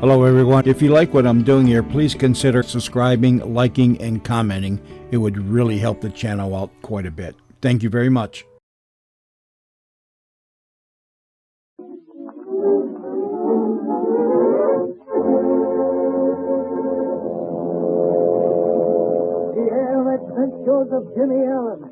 Hello, everyone. If you like what I'm doing here, please consider subscribing, liking, and commenting. It would really help the channel out quite a bit. Thank you very much. The Air Adventures of Jimmy Allen.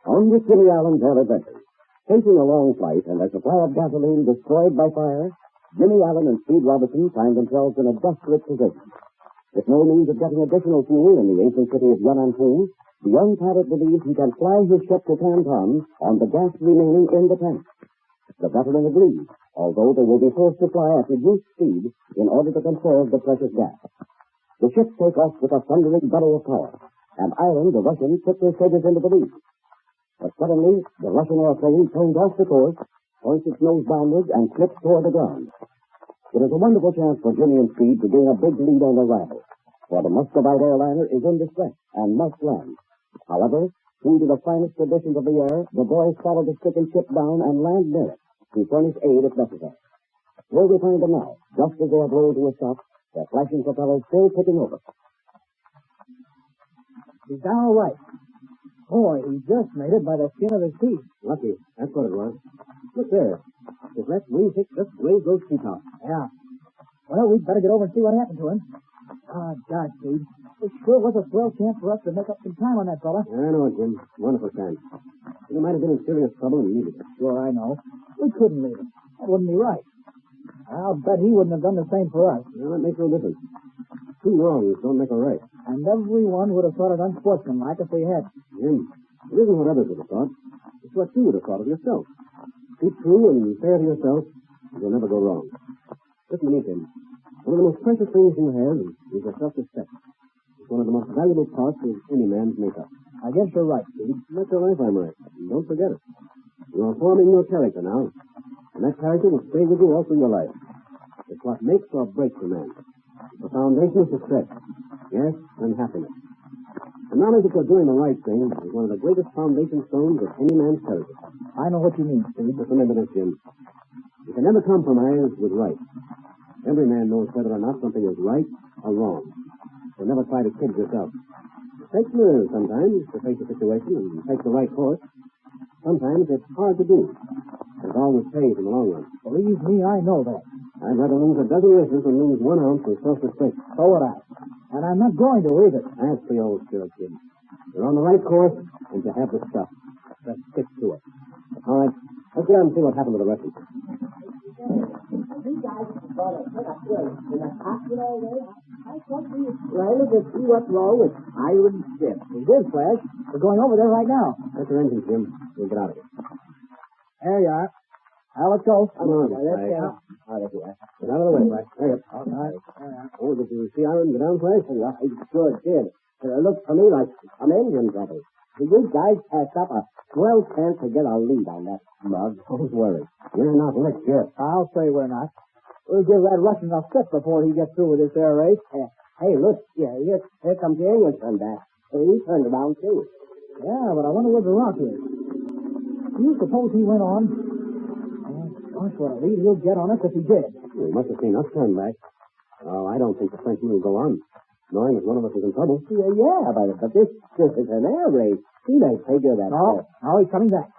On with Jimmy Allen's Air Adventures. Facing a long flight and their supply of gasoline destroyed by fire, Jimmy Allen and Speed Robertson find themselves in a desperate position. With no means of getting additional fuel in the ancient city of Yan'an-Fu, the young pilot believes he can fly his ship to Canton on the gas remaining in the tank. The veteran agrees, although they will be forced to fly at reduced speed in order to conserve the precious gas. The ships take off with a thundering bellow of power, and Ireland, the Russian, quickly figures into the lead. But suddenly, the Russian airplane turns off the course, points its nose downwards, and slips toward the ground. It is a wonderful chance for Jimmy and Speed to gain a big lead on their rival, for the Muscovite airliner is in distress and must land. However, true to the finest traditions of the air, the boys follow the stricken ship down and land near it to furnish aid if necessary. Here we find them now, just as they have rolled to a stop, their flashing propellers still tipping over. He's down all right. Boy, he just made it by the skin of his teeth. Lucky. That's what it was. Look there. His left wingtip just grazed those treetops. Yeah. Well, we'd better get over and see what happened to him. Ah, gosh, Steve. It sure was a swell chance for us to make up some time on that fella. I know, Jim. Wonderful chance. He might have been in serious trouble and needed it. Sure, I know. We couldn't leave him. That wouldn't be right. I'll bet he wouldn't have done the same for us. Well, that makes no difference. Two wrongs don't make a right. And everyone would have thought it unsportsmanlike if they had. Jim, it isn't what others would have thought. It's what you would have thought of yourself. Be true and fair to yourself, and you'll never go wrong. Listen to me, Jim. One of the most precious things you have is your self-respect. It's one of the most valuable parts of any man's makeup. I guess you're right, Steve. That's your life, I'm right. And don't forget it. You are forming your character now, and that character will stay with you all through your life. It's what makes or breaks a man. The foundation of success. Yes, and happiness. The knowledge that you're doing the right thing is one of the greatest foundation stones of any man's character. I know what you mean, Steve. Just remember this, Jim. You can never compromise with right. Every man knows whether or not something is right or wrong. So never try to kid yourself. It takes nerve sometimes to face a situation and take the right course. Sometimes it's hard to do. It always pays in the long run. Believe me, I know that. I'd rather lose a dozen races than lose 1 ounce of self-respect. So would I. And I'm not going to either. That's the old spirit, kid. You're on the right course, and you have the stuff. Just stick to it. All right, let's get out and see what happened to the rest of them. You guys bought a ton of pills in a hospital all day. I thought we were trying to see what's wrong with Iron's ship. We did, Flash. We're going over there right now. That's your engine, Jim. We'll get out of here. There you are. Well, let's go. Come on, Let's Flash. go. Out of here. Get out of the way, Flash. Hurry up. All right. Oh, did you see Iron go down, Flash? Yeah, I sure did. It looked to me like some engine trouble. You guys passed up a swell chance to get a lead on that mug. Don't worry. You're not licked yet. I'll say we're not. We'll give that Russian a fit before he gets through with this air race. Hey, look, here comes the Englishman back. He turned around, too. Yeah, but I wonder where the rock is. Do you suppose he went on? Oh, gosh, what a lead he'll get on us if he did. He must have seen us turn back. Oh, I don't think the Frenchman will go on, knowing that one of us is in trouble. Yeah, but this is an air race. He may figure that No, out. now he's coming back.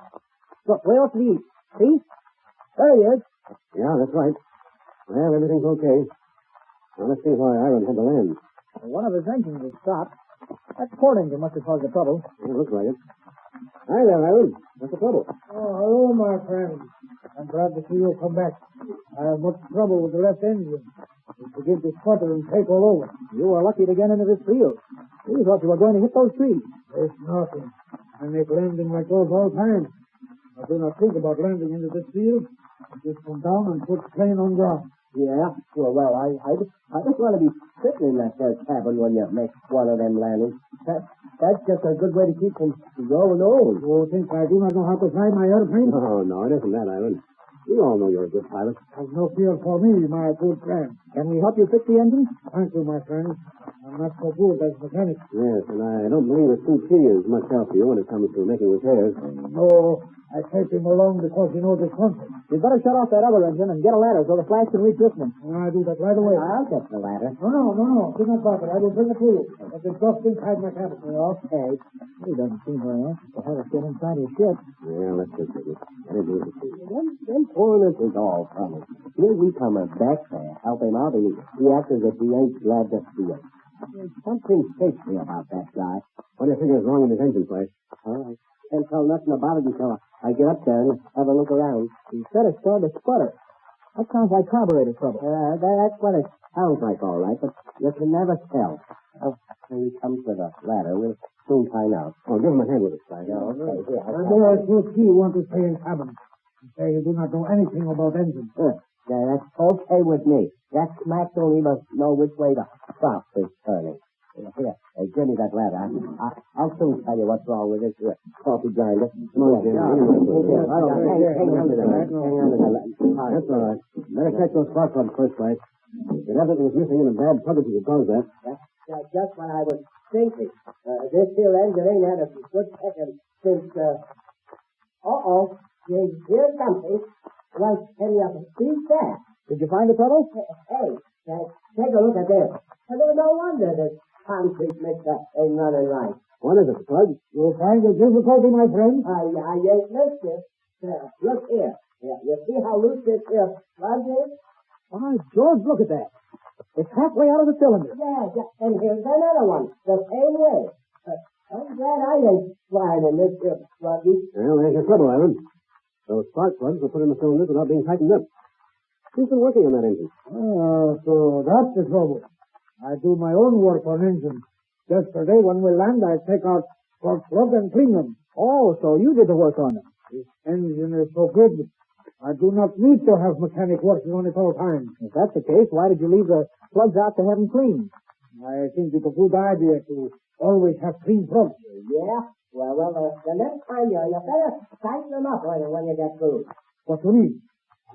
Look, way off the east. See? There he is. Yeah, that's right. Well, everything's okay. Now, let's see why Iron had to land. One of his engines is stopped. That port engine must have caused the trouble. Yeah, looks like it. Hi there, Iron. What's the trouble? Oh, hello, my friend. I'm glad to see you come back. I have much trouble with the left engine. It begins to sputter and take all over. You were lucky to get into this field. We thought you were going to hit those trees. It's nothing. I make landing like those all the time. I do not think about landing into this field. I just come down and put plane on ground. Yeah, well, I just want to be sitting in that there cabin when you make one of them landings. That's just a good way to keep from going on. You think I do not know how to fly my airplane? No, it isn't that, Iron. We all know you're a good pilot. There's no fear for me, my good friend. Can we help you fix the engine? Thank you, my friend. I'm not so good as mechanic. Yes, and I don't believe a 2T is much help to you when it comes to making repairs. No, I take him along because he knows his country. You'd better shut off that other engine and get a ladder so the Flash can reach this one. I'll do that right away. I'll get the ladder. No. Do not bother. I will bring it to you. But it's just inside my cabin. Okay. He doesn't seem very anxious to have us get inside his ship. Yeah, let's just take it. Let it do it. Them foreigners is all funny. Here we come back there, help him out, and he acts as if he ain't glad to see us. There's something fishy about that guy. What do you figure is wrong with his engine, Flash? I can't tell nothing about it until I get up there and have a look around. He said it started to sputter. That sounds like carburetor trouble. That's what it sounds like, all right, but you can never tell. When he comes with a ladder, we'll soon find out. Oh, give him a hand with it, Flash. Yeah, okay. There, you want to stay in cabin. You say you do not know anything about engines. That's okay with me. That smack don't even know which way to stop this turning. Here, give me that ladder. I'll soon tell you what's wrong with this coffee grinder. Come on, Jim. Hang on to that. That's all right. Better catch those spark plugs first, Flash. If everything was missing in a bad plug, you could cause that. That's just what I was thinking. This here engine ain't had a good second since, here's something. Well, can you see that? Did you find the trouble? Hey, take a look at this. There's no wonder this concrete mixer ain't running right. What is it, the plug? You'll find it difficulty, my friend. I ain't missed it. Look here. You see how loose this here plug is? By George, look at that. It's halfway out of the cylinder. Yeah, and here's another one, the same way. I'm glad I ain't flying in this here pluggy. Well, there's your trouble, Iron. Those spark plugs were put in the cylinders without being tightened up. Who's been working on that engine? So that's the trouble. I do my own work on engines. Yesterday, when we land, I take out spark plug and clean them. Oh, so you did the work on it. This engine is so good, I do not need to have mechanic working on it all the time. If that's the case, why did you leave the plugs out to have them cleaned? I think it's a good idea to always have clean plugs. Yeah? Well, the next time you better tighten them up when you get through. What do you mean?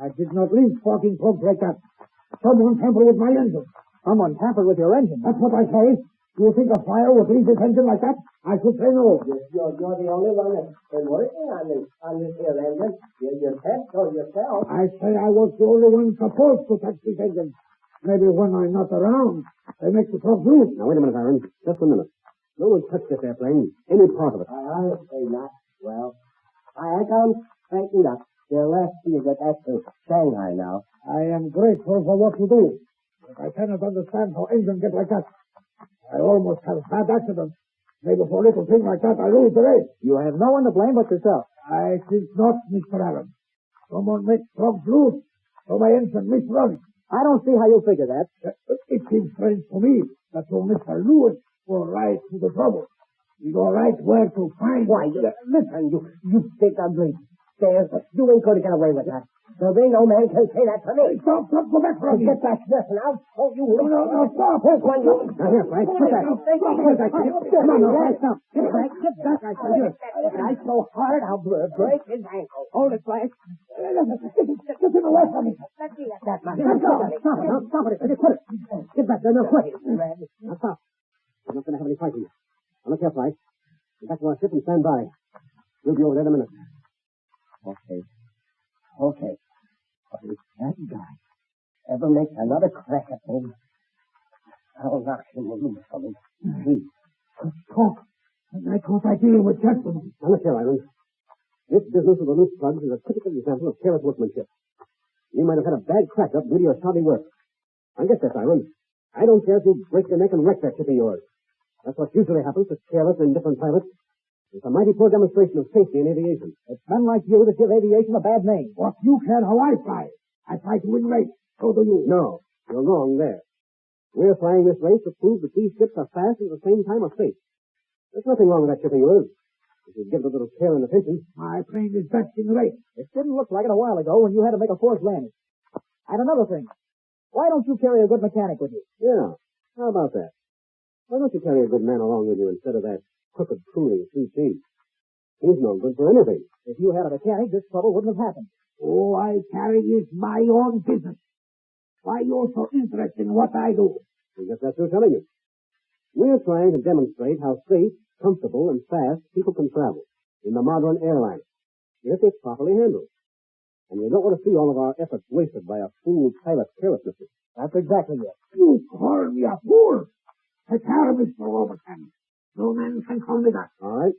I did not leave sparking plugs like that. Someone tampered with my engine. Someone tampered with your engine? That's what I say. Do you think a fire would leave this engine like that? I should say no. You're the only one that's been working on this here engine. You said so yourself. I say I was the only one supposed to touch this engine. Maybe when I'm not around, they make the plug loose. Now, wait a minute, Iron. Just a minute. No one touched this airplane, any part of it. I say not. Well, I come straightened up. They'll last till you get back to Shanghai now. I am grateful for what you do, but I cannot understand how engines get like that. I almost have bad accidents. Maybe for a little thing like that, I lose the race. You have no one to blame but yourself. I think not, Mr. Allen. Someone makes plugs loose, so my engine misruns. I don't see how you figure that. It seems strange to me that your Mr. Lewis will rise to the trouble. You know right where to find... Why, listen, you big ugly upstairs. You ain't going to get away with that. There'll be no man can say that to me. Stop, go back from me. Get back this and I'll show you. No, stop. Here's one you. Now, here, Frank. Put that. Come on, now, Frank, stop. Get back. Get back, I tell you. Try so hard, I'll break his ankle. Hold it, Frank. Get him away from me. Let me at that, man. Stop it. Now, stop it. Put it. Get back there, now, quick. Red. Now, stop. We're not going to have any fighting. Now, look here, Frank. Get back to our ship and stand by. We'll be over there in a minute. Okay. But if that guy ever makes another crack at me, I'll knock him loose from his feet. Talk. I thought I deal with gentlemen. Now, look here, Iron. This business of the loose plugs is a typical example of careless workmanship. You might have had a bad crack up due to your shoddy work. Now, get this, Iron. I don't care if you break your neck and wreck that ship of yours. That's what usually happens to careless and indifferent pilots. It's a mighty poor demonstration of safety in aviation. It's men like you that give aviation a bad name. What you care how I fly. I try to win race. So do you. No, you're wrong there. We're flying this race to prove that these ships are fast and at the same time are safe. There's nothing wrong with that ship of yours. If you give it a little care and attention. My plane is best in the race. It didn't look like it a while ago when you had to make a forced landing. And another thing. Why don't you carry a good mechanic with you? Yeah, how about that? Why don't you carry a good man along with you instead of that crooked coolie, Chime? He's no good for anything. If you had a mechanic, this trouble wouldn't have happened. Oh, I carry is my own business. Why you're so interested in what I do? I guess that's what I'm telling you. We're trying to demonstrate how safe, comfortable, and fast people can travel in the modern airline, if it's properly handled. And we don't want to see all of our efforts wasted by a fool pilot's carelessness. That's exactly it. You call me a fool. I care, Mr. Overton. No man can call me that. All right.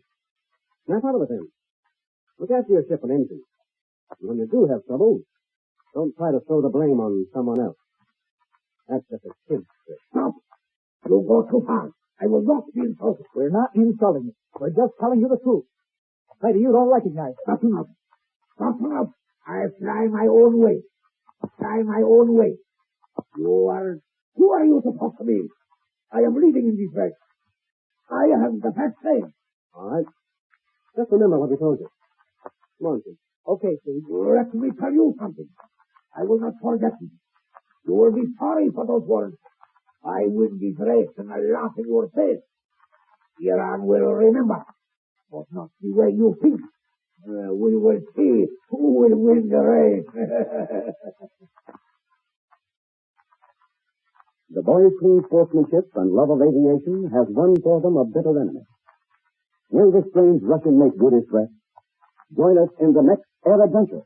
Snap out of it then. Look after your ship and engine. And when you do have trouble, don't try to throw the blame on someone else. That's just a kid's trick. Stop. You go too far. I will not be insulted. We're not insulting you. We're just telling you the truth. Maybe you don't recognize it. Stop enough. Stop enough. I fly my own way. Fly my own way. Who are you to talk to me? I am leading in this race. I have the best thing. All right. Just remember what we told you. Come on, kid. Okay, Steve. Let me tell you something. I will not forget it. You will be sorry for those words. I win this race and I laugh in your face. Iran will remember, but not the way you think. We will see who will win the race. The boys' clean sportsmanship and love of aviation has won for them a bitter enemy. Will the strange Russian make good his threat? Join us in the next air adventure.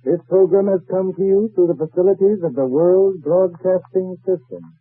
This program has come to you through the facilities of the World Broadcasting System.